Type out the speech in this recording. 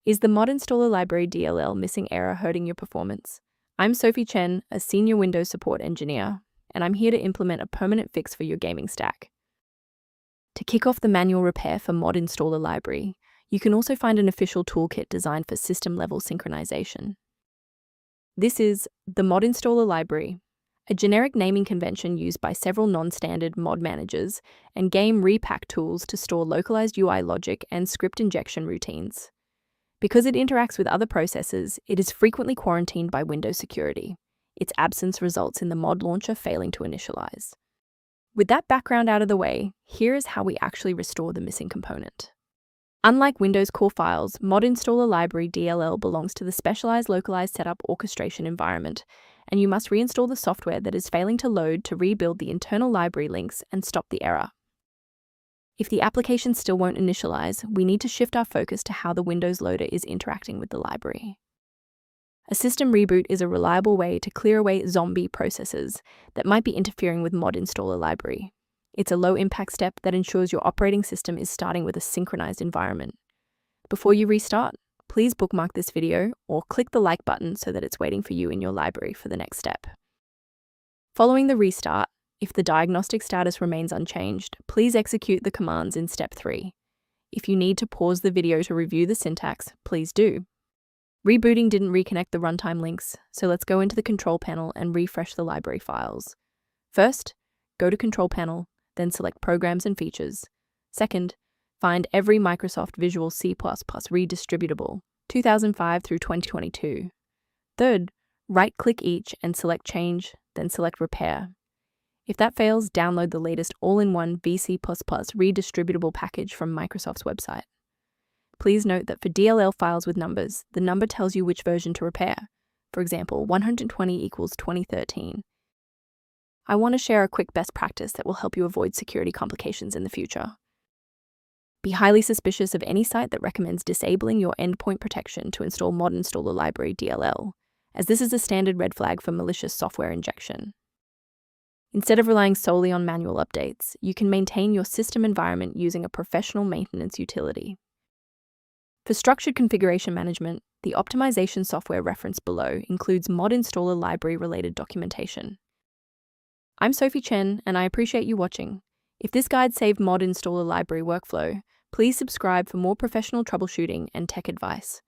Is the Modinstaller Library DLL missing error hurting your performance? I'm Sophie Chen, a senior Windows support engineer, and I'm here to implement a permanent fix for your gaming stack. To kick off the manual repair for Modinstaller Library, you can also find an official toolkit designed for system-level synchronization. This is the Modinstaller Library, a generic naming convention used by several non-standard mod managers and game Repack tools to store localized UI logic and script injection routines. Because it interacts with other processes, it is frequently quarantined by Windows security. Its absence results in the mod launcher failing to initialize. With that background out of the way, here is how we actually restore the missing component. Unlike Windows core files, Modinstaller Library DLL belongs to the specialized localized setup orchestration environment, and you must reinstall the software that is failing to load to rebuild the internal library links and stop the error. If the application still won't initialize, we need to shift our focus to how the Windows loader is interacting with the library. A system reboot is a reliable way to clear away zombie processes that might be interfering with Modinstaller Library. It's a low-impact step that ensures your operating system is starting with a synchronized environment. Before you restart, please bookmark this video or click the like button so that it's waiting for you in your library for the next step. Following the restart, if the diagnostic status remains unchanged, please execute the commands in step 3. If you need to pause the video to review the syntax, please do. Rebooting didn't reconnect the runtime links, so let's go into the control panel and refresh the library files. First, go to Control Panel, then select Programs and Features. Second, find every Microsoft Visual C++ redistributable, 2005 through 2022. Third, right-click each and select Change, then select Repair. If that fails, download the latest all-in-one VC++ redistributable package from Microsoft's website. Please note that for DLL files with numbers, the number tells you which version to repair. For example, 120 equals 2013. I want to share a quick best practice that will help you avoid security complications in the future. Be highly suspicious of any site that recommends disabling your endpoint protection to install Modinstaller Library DLL, as this is a standard red flag for malicious software injection. Instead of relying solely on manual updates, you can maintain your system environment using a professional maintenance utility. For structured configuration management, the optimization software referenced below includes Modinstaller Library-related documentation. I'm Sophie Chen, and I appreciate you watching. If this guide saved Modinstaller Library workflow, please subscribe for more professional troubleshooting and tech advice.